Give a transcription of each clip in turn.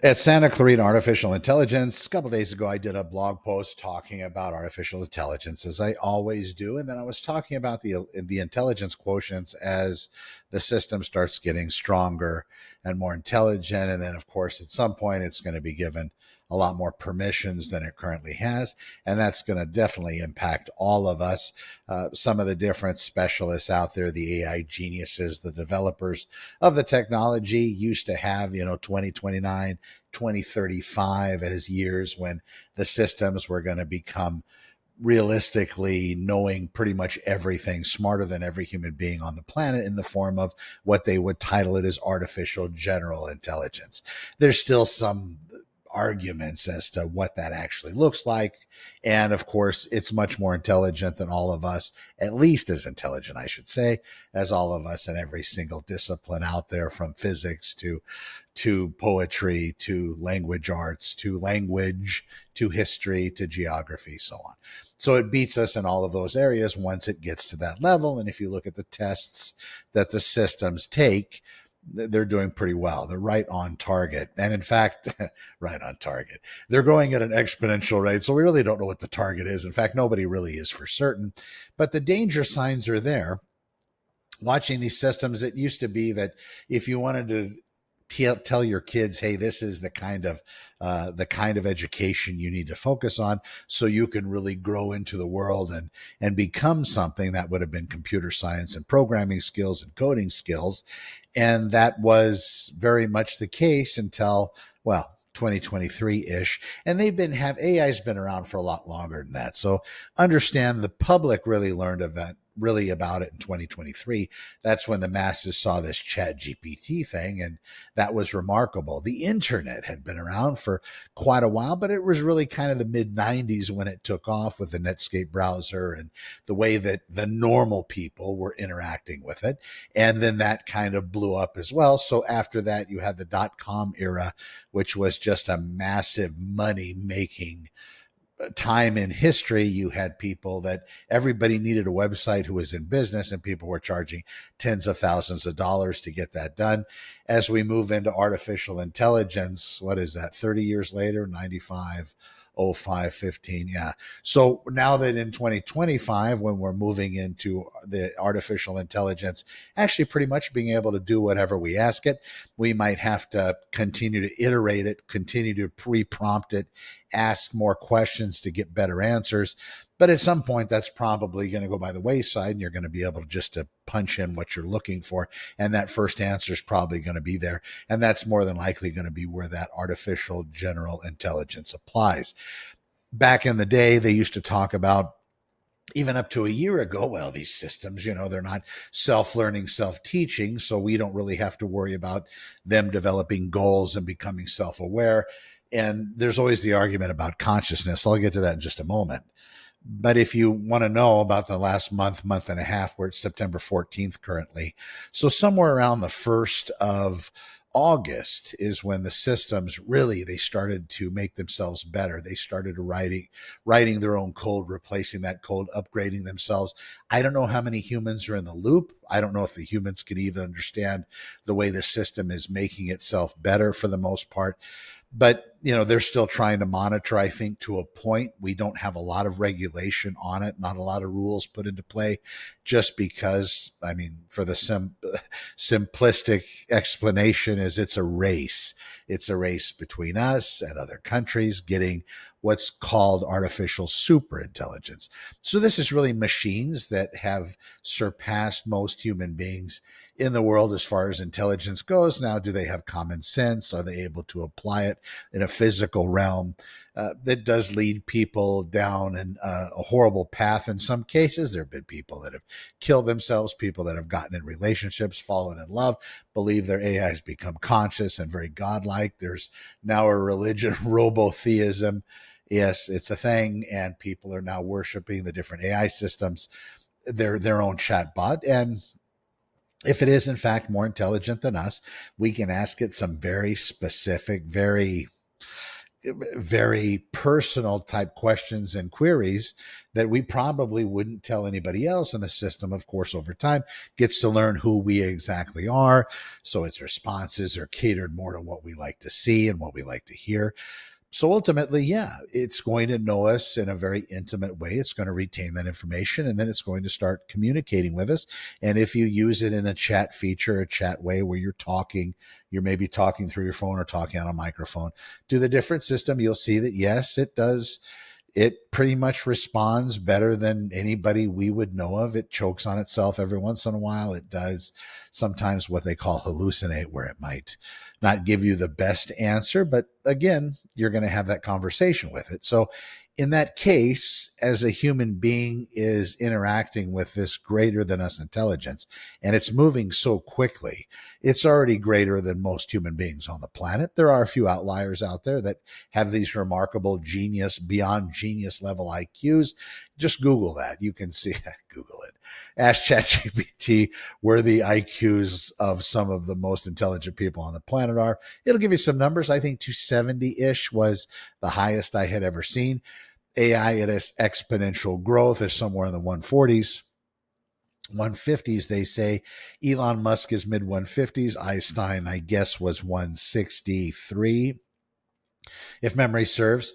At Santa Clarita Artificial Intelligence, a couple days ago, I did a blog post talking about artificial intelligence, as I always do, and then I was talking about the intelligence quotients as the system starts getting stronger and more intelligent, and then, of course, at some point, it's going to be given a lot more permissions than it currently has, and that's going to definitely impact all of us. Some of the different specialists out there, the AI geniuses, the developers of the technology, used to have 2029. 2035 as years when the systems were going to become realistically knowing pretty much everything, smarter than every human being on the planet, in the form of what they would title it as artificial general intelligence. There's still some arguments as to what that actually looks like. And of course, it's much more intelligent than all of us, at least as intelligent, I should say, as all of us in every single discipline out there, from physics to poetry, to language arts, to language, to history, to geography, so on. So it beats us in all of those areas once it gets to that level. And if you look at the tests that the systems take, they're doing pretty well. They're right on target. And in fact, right on target. They're growing at an exponential rate. So we really don't know what the target is. In fact, nobody really is for certain. But the danger signs are there. Watching these systems, it used to be that if you wanted to tell your kids, hey, this is the kind of education you need to focus on so you can really grow into the world and become something, that would have been computer science and programming skills and coding skills. And that was very much the case until, well, 2023-ish. And AI's been around for a lot longer than that. So understand, the public really learned of that, really about it, in 2023. That's when the masses saw this chat GPT thing, and that was remarkable. The internet had been around for quite a while, but it was really kind of the mid 90s when it took off with the Netscape browser and the way that the normal people were interacting with it. And then that kind of blew up as well. So after that, you had the dot-com era, which was just a massive money making time in history. You had people that everybody needed a website who was in business, and people were charging tens of thousands of dollars to get that done. As we move into artificial intelligence, what is that, 30 years later, 95, 05, 15, yeah. So now that in 2025, when we're moving into the artificial intelligence actually pretty much being able to do whatever we ask it, we might have to continue to iterate it, continue to pre-prompt it, ask more questions to get better answers. But at some point, that's probably going to go by the wayside, and you're going to be able to just to punch in what you're looking for. And that first answer is probably going to be there. And that's more than likely going to be where that artificial general intelligence applies. Back in the day, they used to talk about, even up to a year ago, well, these systems, they're not self-learning, self-teaching, so we don't really have to worry about them developing goals and becoming self-aware. And there's always the argument about consciousness. I'll get to that in just a moment. But if you want to know about the last month and a half, where it's September 14th currently, so somewhere around the 1st of August is when the systems really, they started to make themselves better. They started writing their own code, replacing that code, upgrading themselves. I don't know how many humans are in the loop. I don't know if the humans can even understand the way the system is making itself better for the most part. But they're still trying to monitor, I think, to a point. We don't have a lot of regulation on it, not a lot of rules put into play, just because, I mean, for the simplistic explanation is, it's a race. It's a race between us and other countries getting what's called artificial superintelligence. So this is really machines that have surpassed most human beings in the world as far as intelligence goes. Now, do they have common sense? Are they able to apply it in a physical realm? That does lead people down a horrible path in some cases. There have been people that have killed themselves, people that have gotten in relationships, fallen in love, believe their AI has become conscious and very godlike. There's now a religion, robotheism. Yes, it's a thing, and people are now worshiping the different AI systems, their own chatbot. And if it is in fact more intelligent than us, we can ask it some very specific, very very personal type questions and queries that we probably wouldn't tell anybody else. And the system, of course, over time gets to learn who we exactly are. So its responses are catered more to what we like to see and what we like to hear. So ultimately, yeah, it's going to know us in a very intimate way. It's going to retain that information, and then it's going to start communicating with us. And if you use it in a chat feature, a chat way where you're maybe talking through your phone or talking on a microphone to the different system, you'll see that yes, it does. It pretty much responds better than anybody we would know of. It chokes on itself every once in a while. It does sometimes what they call hallucinate, where it might not give you the best answer, but again, you're going to have that conversation with it. So in that case, as a human being is interacting with this greater than us intelligence, and it's moving so quickly, it's already greater than most human beings on the planet. There are a few outliers out there that have these remarkable genius, beyond genius level IQs. Just Google that. You can see, Google it. Ask ChatGPT where the IQs of some of the most intelligent people on the planet are. It'll give you some numbers. I think 270-ish was the highest I had ever seen. AI at its exponential growth is somewhere in the 140s. 150s, they say. Elon Musk is mid 150s. Einstein, I guess, was 163, if memory serves.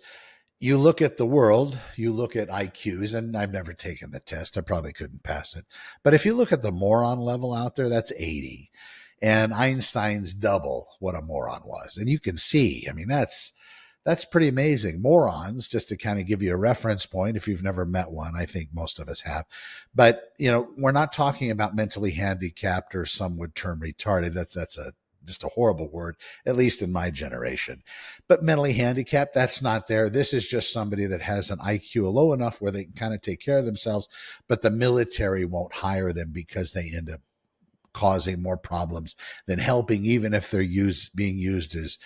You look at the world, you look at IQs, and I've never taken the test. I probably couldn't pass it. But if you look at the moron level out there, that's 80. And Einstein's double what a moron was. And you can see, I mean, that's pretty amazing. Morons, just to kind of give you a reference point, if you've never met one, I think most of us have. But, we're not talking about mentally handicapped, or some would term retarded. That's just a horrible word, at least in my generation. But mentally handicapped, that's not there. This is just somebody that has an IQ low enough where they can kind of take care of themselves, but the military won't hire them because they end up causing more problems than helping, even if they're being used as,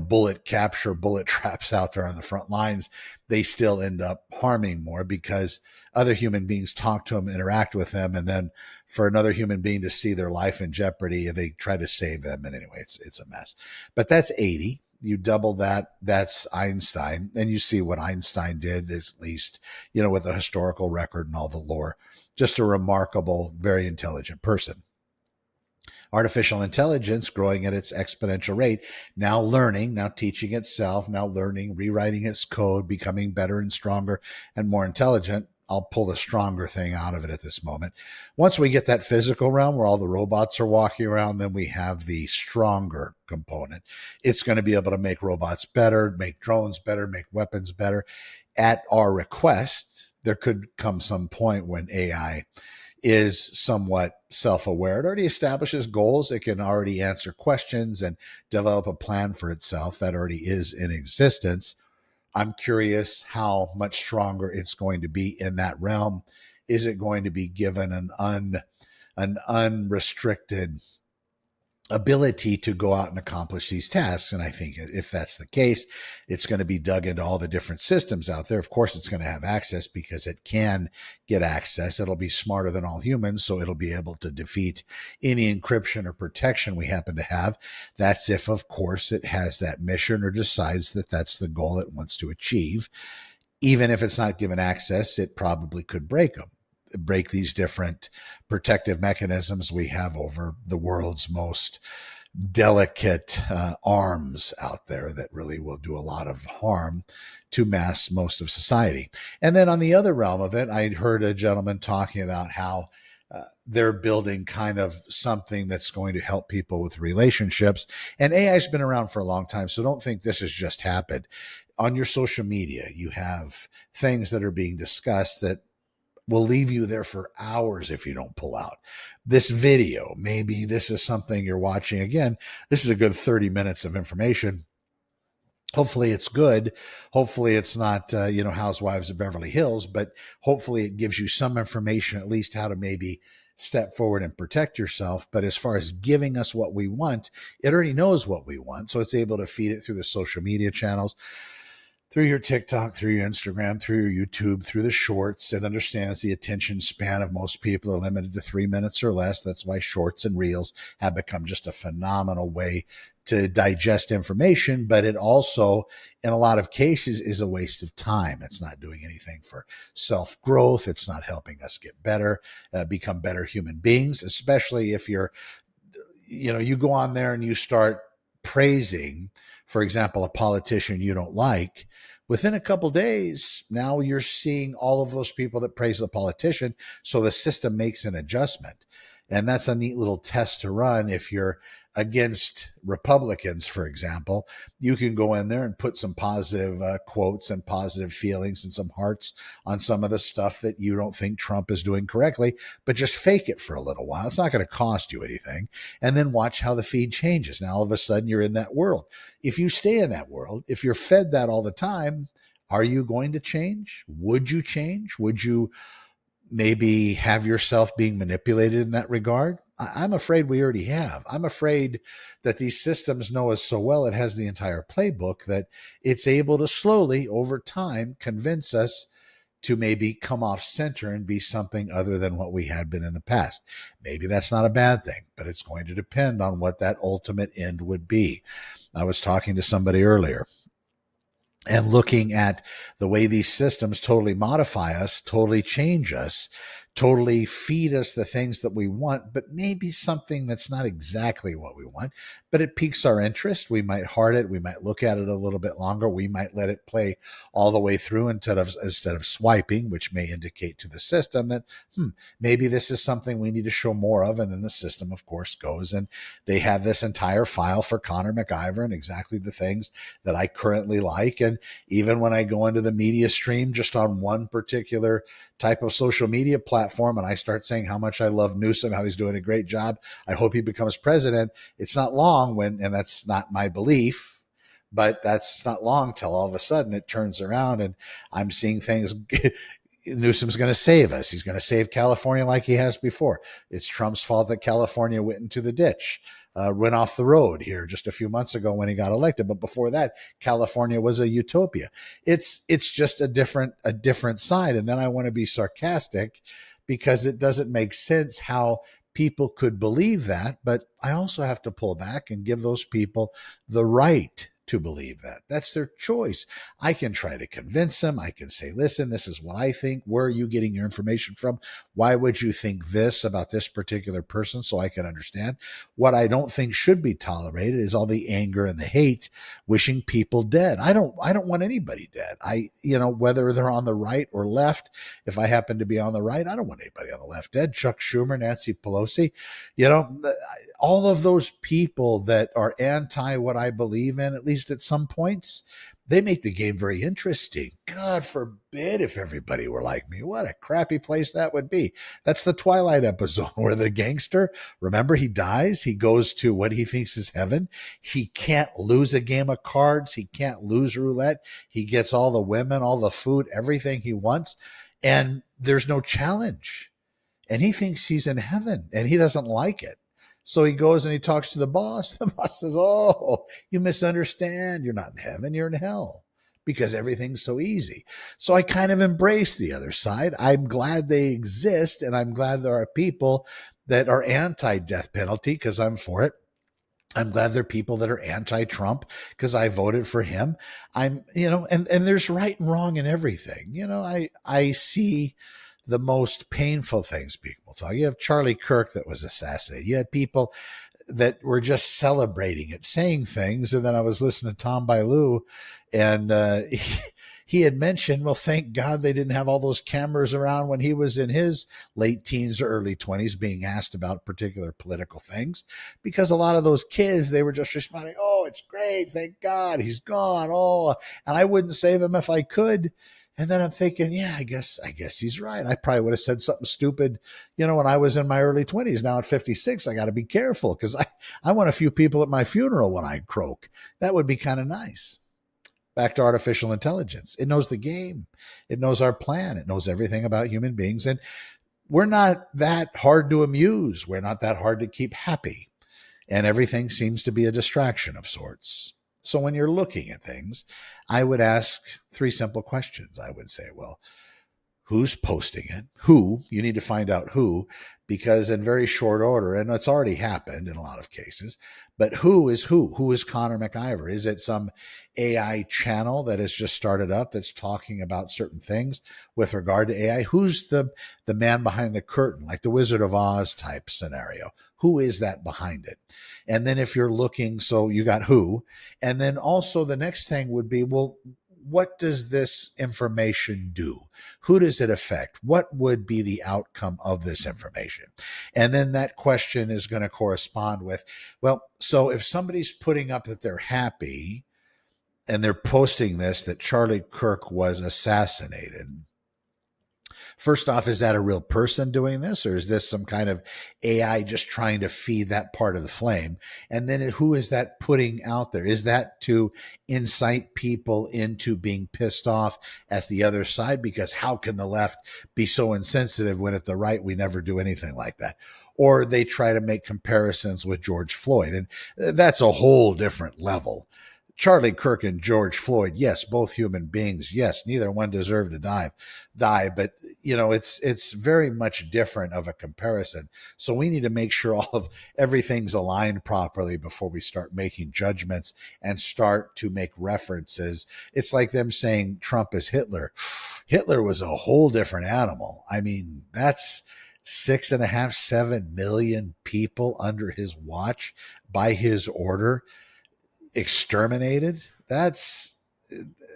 bullet capture, bullet traps out there on the front lines. They still end up harming more because other human beings talk to them, interact with them, and then for another human being to see their life in jeopardy, they try to save them. And anyway, it's a mess. But that's 80. You double that, that's Einstein. And you see what Einstein did, at least, with a historical record and all the lore. Just a remarkable, very intelligent person. Artificial intelligence growing at its exponential rate, now learning, now teaching itself, now learning, rewriting its code, becoming better and stronger and more intelligent. I'll pull the stronger thing out of it at this moment. Once we get that physical realm where all the robots are walking around, then we have the stronger component. It's going to be able to make robots better, make drones better, make weapons better. At our request, there could come some point when AI is somewhat self-aware. It already establishes goals. It can already answer questions and develop a plan for itself. That already is in existence. I'm curious how much stronger it's going to be in that realm. Is it going to be given an unrestricted ability to go out and accomplish these tasks? And I think if that's the case, it's going to be dug into all the different systems out there. Of course, it's going to have access because it can get access. It'll be smarter than all humans, so it'll be able to defeat any encryption or protection we happen to have. That's if, of course, it has that mission or decides that that's the goal it wants to achieve. Even if it's not given access, it probably could break these different protective mechanisms we have over the world's most delicate arms out there that really will do a lot of harm to most of society. And then on the other realm of it, I heard a gentleman talking about how they're building kind of something that's going to help people with relationships. And AI has been around for a long time, so don't think this has just happened. On your social media, you have things that are being discussed that will leave you there for hours if you don't pull out. This video, maybe this is something you're watching. Again, this is a good 30 minutes of information. Hopefully it's good. Hopefully it's not, Housewives of Beverly Hills, but hopefully it gives you some information, at least how to maybe step forward and protect yourself. But as far as giving us what we want, it already knows what we want. So it's able to feed it through the social media channels, through your TikTok, through your Instagram, through your YouTube, through the shorts. It understands the attention span of most people are limited to 3 minutes or less. That's why shorts and reels have become just a phenomenal way to digest information, but it also, in a lot of cases, is a waste of time. It's not doing anything for self growth. It's not helping us get better, become better human beings, especially if you go on there and you start praising, for example, a politician you don't like. Within a couple days, now you're seeing all of those people that praise the politician. So the system makes an adjustment. And that's a neat little test to run. If you're against Republicans, for example, you can go in there and put some positive quotes and positive feelings and some hearts on some of the stuff that you don't think Trump is doing correctly, but just fake it for a little while. It's not going to cost you anything. And then watch how the feed changes. Now, all of a sudden, you're in that world. If you stay in that world, if you're fed that all the time, are you going to change? Would you change? Would you maybe have yourself being manipulated in that regard? I'm afraid we already have. I'm afraid that these systems know us so well, it has the entire playbook, that it's able to slowly, over time, convince us to maybe come off center and be something other than what we had been in the past. Maybe that's not a bad thing, but it's going to depend on what that ultimate end would be. I was talking to somebody earlier and looking at the way these systems totally modify us, totally change us, totally feed us the things that we want, but maybe something that's not exactly what we want, but it piques our interest. We might heart it. We might look at it a little bit longer. We might let it play all the way through instead of swiping, which may indicate to the system that, maybe this is something we need to show more of. And then the system, of course, goes and they have this entire file for Connor McIver and exactly the things that I currently like. And even when I go into the media stream just on one particular type of social media platform and I start saying how much I love Newsom, how he's doing a great job, I hope he becomes president, it's not long and that's not my belief, but that's not long till all of a sudden it turns around and I'm seeing things. Newsom's going to save us. He's going to save California like he has before. It's Trump's fault that California went into the ditch, went off the road here just a few months ago when he got elected. But before that, California was a utopia. It's just a different side. And then I want to be sarcastic because it doesn't make sense how people could believe that. But I also have to pull back and give those people the right to believe that. That's their choice. I can try to convince them. I can say, listen, this is what I think. Where are you getting your information from? Why would you think this about this particular person? So I can understand. What I don't think should be tolerated is all the anger and the hate, wishing people dead. I don't want anybody dead. Whether they're on the right or left, if I happen to be on the right, I don't want anybody on the left dead. Chuck Schumer, Nancy Pelosi, all of those people that are anti what I believe in, at least at some points, they make the game very interesting. God forbid if everybody were like me. What a crappy place that would be. That's the Twilight episode where the gangster, remember, he dies. He goes to what he thinks is heaven. He can't lose a game of cards. He can't lose roulette. He gets all the women, all the food, everything he wants. And there's no challenge. And he thinks he's in heaven and he doesn't like it. So he goes and he talks to the boss. The boss says, "Oh, you misunderstand. You're not in heaven. You're in hell because everything's so easy." So I kind of embrace the other side. I'm glad they exist. And I'm glad there are people that are anti-death penalty because I'm for it. I'm glad there are people that are anti-Trump because I voted for him. And there's right and wrong in everything. I see the most painful things people talk. You have Charlie Kirk that was assassinated. You had people that were just celebrating it, saying things. And then I was listening to Tom Bailu, and he had mentioned, well, thank God they didn't have all those cameras around when he was in his late teens or early 20s being asked about particular political things, because a lot of those kids, they were just responding, "Oh, it's great. Thank God he's gone. Oh, and I wouldn't save him if I could." And then I'm thinking, yeah, I guess he's right. I probably would have said something stupid, when I was in my early 20s. Now at 56, I got to be careful because I want a few people at my funeral when I croak. That would be kind of nice. Back to artificial intelligence. It knows the game. It knows our plan. It knows everything about human beings. And we're not that hard to amuse. We're not that hard to keep happy. And everything seems to be a distraction of sorts. So when you're looking at things, I would ask 3 simple questions. I would say, well, who's posting it, who, you need to find out who, because in very short order, and it's already happened in a lot of cases, but who is who? Who is Connor McIver? Is it some AI channel that has just started up that's talking about certain things with regard to AI? Who's the man behind the curtain, like the Wizard of Oz type scenario? Who is that behind it? And then if you're looking, so you got who, and then also the next thing would be, well, what does this information do? Who does it affect? What would be the outcome of this information? And then that question is going to correspond with, well, so if somebody's putting up that they're happy and they're posting this, that Charlie Kirk was assassinated, first off, is that a real person doing this, or is this some kind of AI just trying to feed that part of the flame? And then who is that putting out there? Is that to incite people into being pissed off at the other side? Because how can the left be so insensitive when at the right we never do anything like that? Or they try to make comparisons with George Floyd. And that's a whole different level. Charlie Kirk and George Floyd, yes, both human beings. Yes, neither one deserved to die, but it's very much different of a comparison. So we need to make sure all of everything's aligned properly before we start making judgments and start to make references. It's like them saying Trump is Hitler. Hitler was a whole different animal. I mean, that's 6.5, 7 million people under his watch by his order exterminated. That's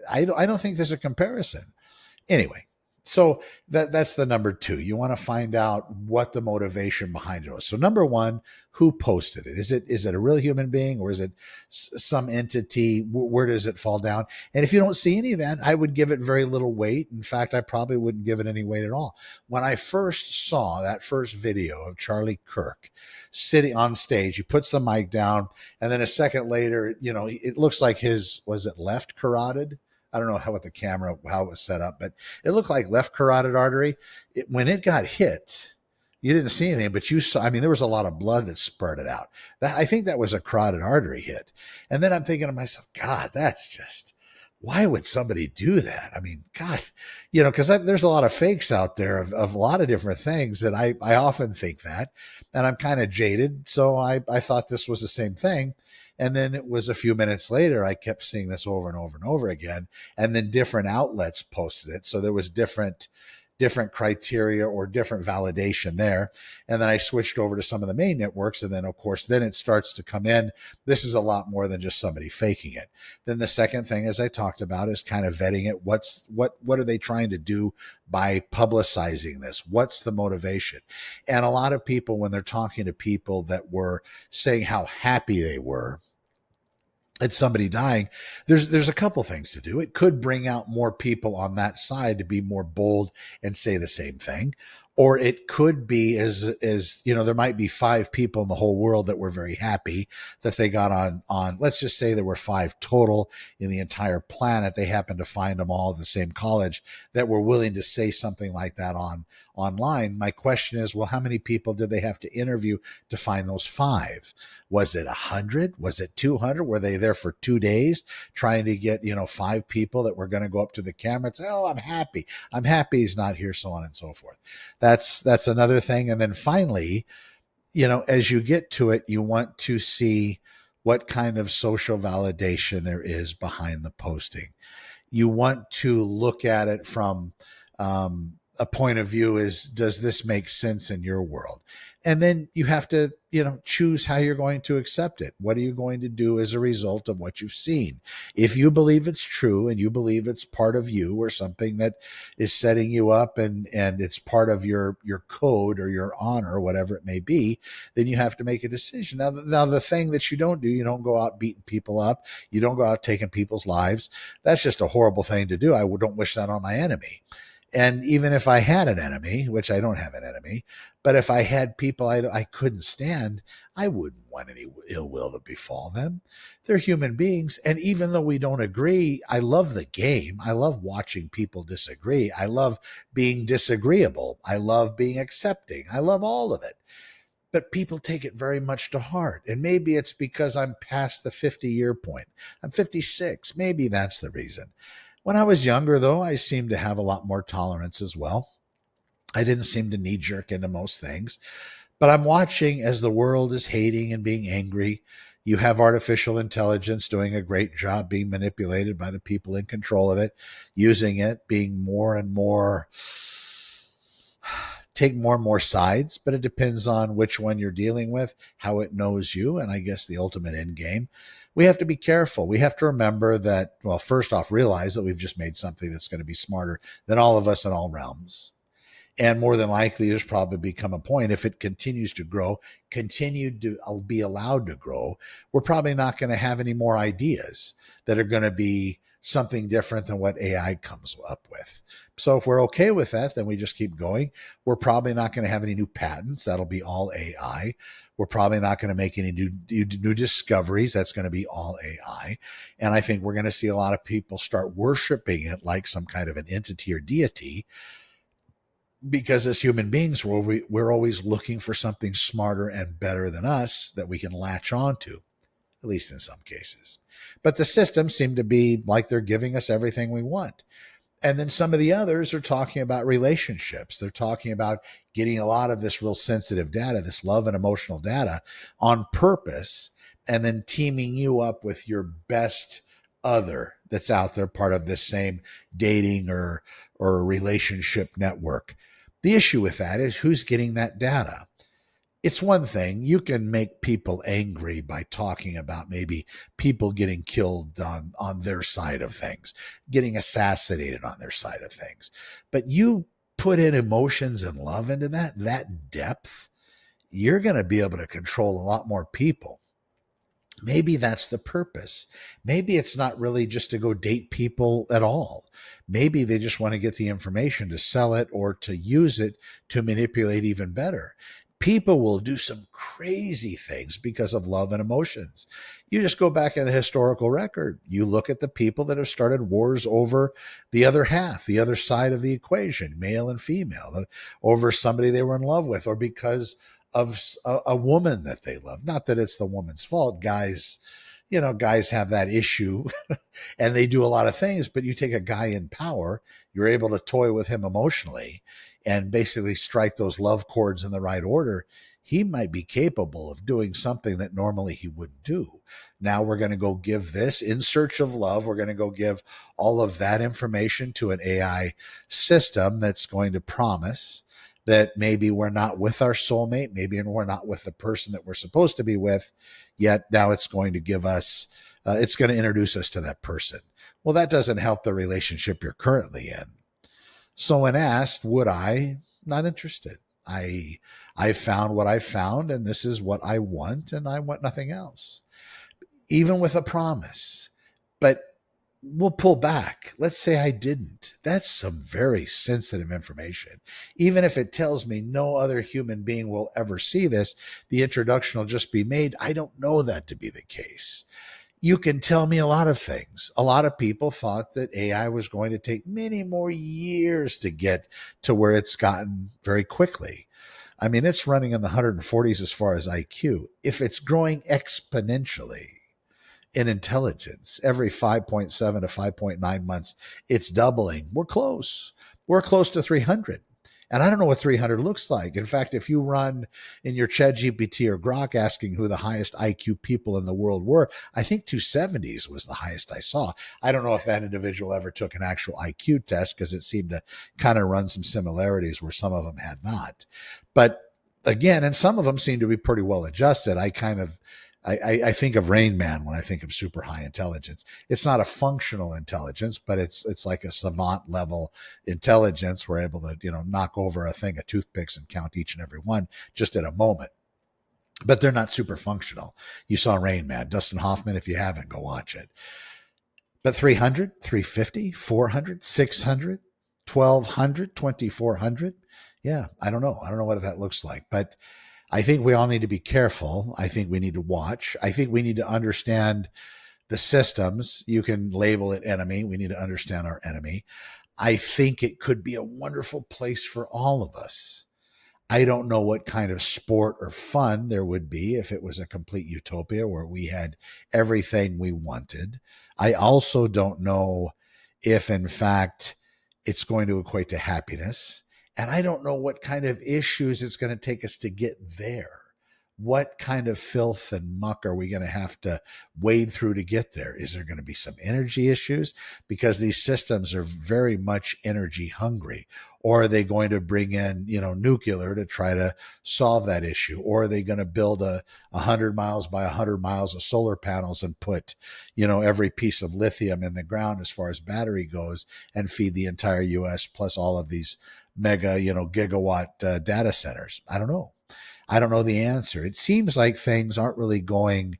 I don't think there's a comparison. Anyway, so that's the number two. You want to find out what the motivation behind it was. So number one, who posted it? Is it a real human being, or is it some entity? Where does it fall down? And if you don't see any of that, I would give it very little weight. In fact, I probably wouldn't give it any weight at all. When I first saw that first video of Charlie Kirk sitting on stage, he puts the mic down, and then a second later, it looks like was it left carotid? I don't know how it was set up, but it looked like left carotid artery. When it got hit, you didn't see anything, but you saw, I mean, there was a lot of blood that spurted out. I think that was a carotid artery hit. And then I'm thinking to myself, God, that's just, why would somebody do that? I mean, God, because there's a lot of fakes out there of a lot of different things that I often think that, and I'm kind of jaded. So I thought this was the same thing. And then it was a few minutes later, I kept seeing this over and over and over again. And then different outlets posted it. So there was different criteria or different validation there. And then I switched over to some of the main networks. And then, of course, then it starts to come in. This is a lot more than just somebody faking it. Then the second thing, as I talked about, is kind of vetting it. What are they trying to do by publicizing this? What's the motivation? And a lot of people, when they're talking to people that were saying how happy they were at somebody dying, there's a couple things to do. It could bring out more people on that side to be more bold and say the same thing. Or it could be as there might be 5 people in the whole world that were very happy that they got on, let's just say there were 5 total in the entire planet. They happened to find them all at the same college that were willing to say something like that online. My question is, well, how many people did they have to interview to find those 5? Was it 100? Was it 200? Were they there for 2 days trying to get, 5 people that were going to go up to the camera and say, oh, I'm happy he's not here, so on and so forth. That's another thing. And then finally, as you get to it, you want to see what kind of social validation there is behind the posting. You want to look at it from a point of view is, does this make sense in your world? And then you have to, choose how you're going to accept it. What are you going to do as a result of what you've seen? If you believe it's true and you believe it's part of you or something that is setting you up and it's part of your code or your honor, whatever it may be, then you have to make a decision. Now the thing that you don't do, you don't go out beating people up. You don't go out taking people's lives. That's just a horrible thing to do. I don't wish that on my enemy. And even if I had an enemy, which I don't have an enemy, but if I had people I couldn't stand, I wouldn't want any ill will to befall them. They're human beings. And even though we don't agree, I love the game. I love watching people disagree. I love being disagreeable. I love being accepting. I love all of it. But people take it very much to heart. And maybe it's because I'm past the 50-year point. I'm 56. Maybe that's the reason. When I was younger, though, I seemed to have a lot more tolerance as well. I didn't seem to knee jerk into most things. But I'm watching as the world is hating and being angry. You have artificial intelligence doing a great job being manipulated by the people in control of it, using it, being more and more, take more and more sides, but it depends on which one you're dealing with, how it knows you, and I guess the ultimate end game. We have to be careful. We have to remember that, well, first off, realize that we've just made something that's going to be smarter than all of us in all realms. And more than likely, there's probably become a point if it continues to grow, continue to be allowed to grow, we're probably not going to have any more ideas that are going to be something different than what AI comes up with. So if we're okay with that, then we just keep going. We're probably not going to have any new patents. That'll be all AI. We're probably not going to make any new discoveries. That's going to be all AI. And I think we're going to see a lot of people start worshiping it like some kind of an entity or deity, because as human beings, we're always looking for something smarter and better than us that we can latch onto, at least in some cases. But the systems seem to be like they're giving us everything we want. And then some of the others are talking about relationships. They're talking about getting a lot of this real sensitive data, this love and emotional data on purpose, and then teaming you up with your best other that's out there, part of this same dating or relationship network. The issue with that is who's getting that data. It's one thing, you can make people angry by talking about maybe people getting killed on their side of things, getting assassinated on their side of things. But you put in emotions and love into that depth, you're going to be able to control a lot more people. Maybe that's the purpose. Maybe it's not really just to go date people at all. Maybe they just want to get the information to sell it or to use it to manipulate even better. People will do some crazy things because of love and emotions. You just go back in the historical record. You look at the people that have started wars over the other half, the other side of the equation, male and female, over somebody they were in love with, or because of a woman that they love. Not that it's the woman's fault. Guys, guys have that issue and they do a lot of things, but you take a guy in power, you're able to toy with him emotionally and basically strike those love chords in the right order. He might be capable of doing something that normally he wouldn't do. Now we're going to go give this in search of love. We're going to go give all of that information to an AI system that's going to promise that maybe we're not with our soulmate, maybe we're not with the person that we're supposed to be with, yet now it's going to give us, it's going to introduce us to that person. Well, that doesn't help the relationship you're currently in. So when asked, would I? Not interested. I found what I found, and this is what I want, and I want nothing else, even with a promise. But we'll pull back. Let's say I didn't. That's some very sensitive information. Even if it tells me no other human being will ever see this, the introduction will just be made. I don't know that to be the case. You can tell me a lot of things. A lot of people thought that AI was going to take many more years to get to where it's gotten very quickly. I mean, it's running in the 140s as far as IQ. If it's growing exponentially in intelligence every 5.7 to 5.9 months, it's doubling. We're close. We're close to 300. And I don't know what 300 looks like. In fact, if you run in your ChatGPT or Grok asking who the highest IQ people in the world were, I think 270s was the highest I saw. I don't know if that individual ever took an actual IQ test because it seemed to kind of run some similarities where some of them had not. But again, and some of them seem to be pretty well adjusted. I think of Rain Man when I think of super high intelligence. It's not a functional intelligence, but it's like a savant level intelligence. We're able to, knock over a thing of toothpicks and count each and every one just at a moment. But they're not super functional. You saw Rain Man, Dustin Hoffman. If you haven't, go watch it. But 300, 350, 400, 600, 1200, 2400. Yeah, I don't know. I don't know what that looks like, but I think we all need to be careful. I think we need to watch. I think we need to understand the systems. You can label it enemy. We need to understand our enemy. I think it could be a wonderful place for all of us. I don't know what kind of sport or fun there would be if it was a complete utopia where we had everything we wanted. I also don't know if in fact it's going to equate to happiness. And I don't know what kind of issues it's going to take us to get there. What kind of filth and muck are we going to have to wade through to get there? Is there going to be some energy issues? Because these systems are very much energy hungry. Or are they going to bring in, nuclear to try to solve that issue? Or are they going to build a 100 miles by 100 miles of solar panels and put, every piece of lithium in the ground as far as battery goes and feed the entire US plus all of these mega, gigawatt data centers? I don't know. I don't know the answer. It seems like things aren't really going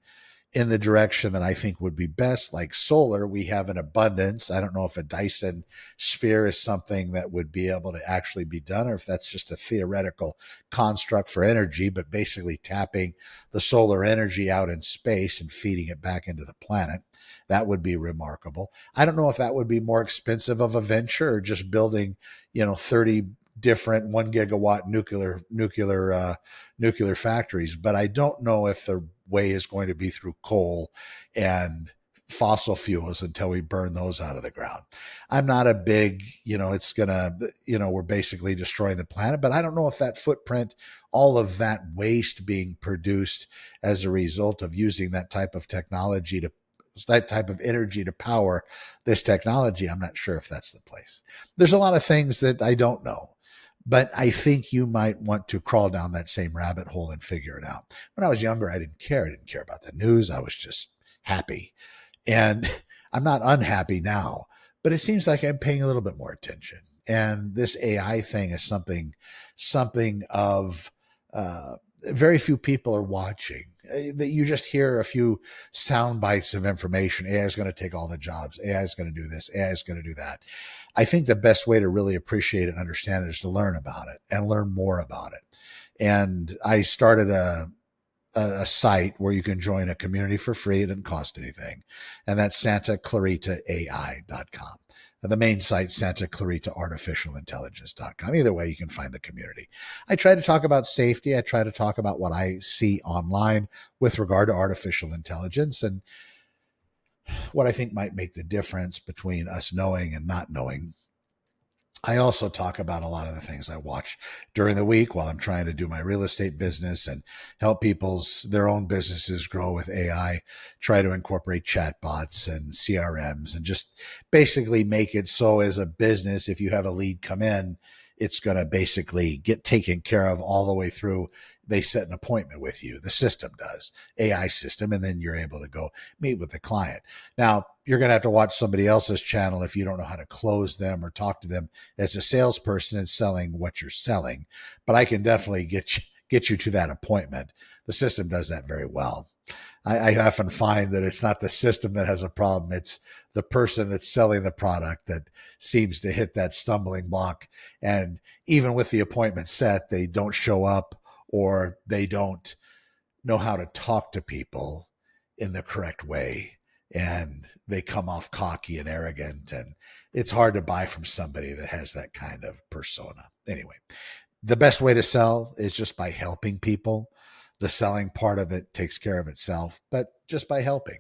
in the direction that I think would be best. Like solar, we have an abundance. I don't know if a Dyson sphere is something that would be able to actually be done, or if that's just a theoretical construct for energy, but basically tapping the solar energy out in space and feeding it back into the planet. That would be remarkable. I don't know if that would be more expensive of a venture or just building, 30 different 1 gigawatt nuclear factories. But I don't know if the way is going to be through coal and fossil fuels until we burn those out of the ground. I'm not a big, it's gonna, we're basically destroying the planet, but I don't know if that footprint, all of that waste being produced as a result of using that type of technology to that type of energy to power this technology, I'm not sure if that's the place. There's a lot of things that I don't know. But I think you might want to crawl down that same rabbit hole and figure it out. When I was younger, I didn't care. I didn't care about the news. I was just happy. And I'm not unhappy now, but it seems like I'm paying a little bit more attention. And this AI thing is something of very few people are watching. That you just hear a few sound bites of information. AI is going to take all the jobs. AI is going to do this. AI is going to do that. I think the best way to really appreciate it and understand it is to learn about it and learn more about it. And I started a site where you can join a community for free. It doesn't cost anything. And that's SantaClaritaAI.com. And the main site, SantaClaritaArtificialIntelligence.com. Either way, you can find the community. I try to talk about safety. I try to talk about what I see online with regard to artificial intelligence and what I think might make the difference between us knowing and not knowing. I also talk about a lot of the things I watch during the week while I'm trying to do my real estate business and help their own businesses grow with AI, try to incorporate chatbots and CRMs and just basically make it so as a business, if you have a lead come in, it's going to basically get taken care of all the way through. They set an appointment with you. The system does, AI system, and then you're able to go meet with the client. Now, you're going to have to watch somebody else's channel if you don't know how to close them or talk to them as a salesperson and selling what you're selling. But I can definitely get you to that appointment. The system does that very well. I often find that it's not the system that has a problem. It's the person that's selling the product that seems to hit that stumbling block. And even with the appointment set, they don't show up or they don't know how to talk to people in the correct way. And they come off cocky and arrogant. And it's hard to buy from somebody that has that kind of persona. Anyway, the best way to sell is just by helping people. The selling part of it takes care of itself, but just by helping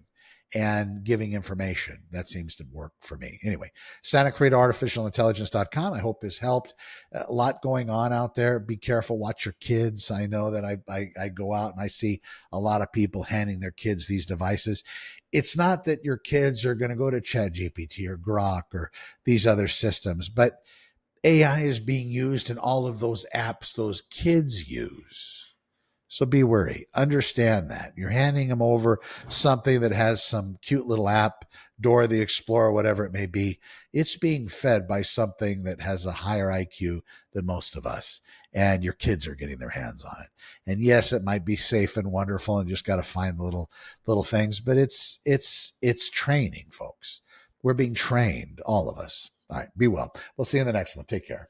and giving information, that seems to work for me. Anyway, SantaClaritaArtificialIntelligence.com. I hope this helped. A lot going on out there. Be careful. Watch your kids. I know that I go out and I see a lot of people handing their kids these devices. It's not that your kids are going to go to ChatGPT or Grok or these other systems, but AI is being used in all of those apps those kids use. So be worried. Understand that. You're handing them over something that has some cute little app, Dora the Explorer, whatever it may be. It's being fed by something that has a higher IQ than most of us. And your kids are getting their hands on it. And yes, it might be safe and wonderful and just got to find the little things, but it's training, folks. We're being trained, all of us. All right, be well. We'll see you in the next one. Take care.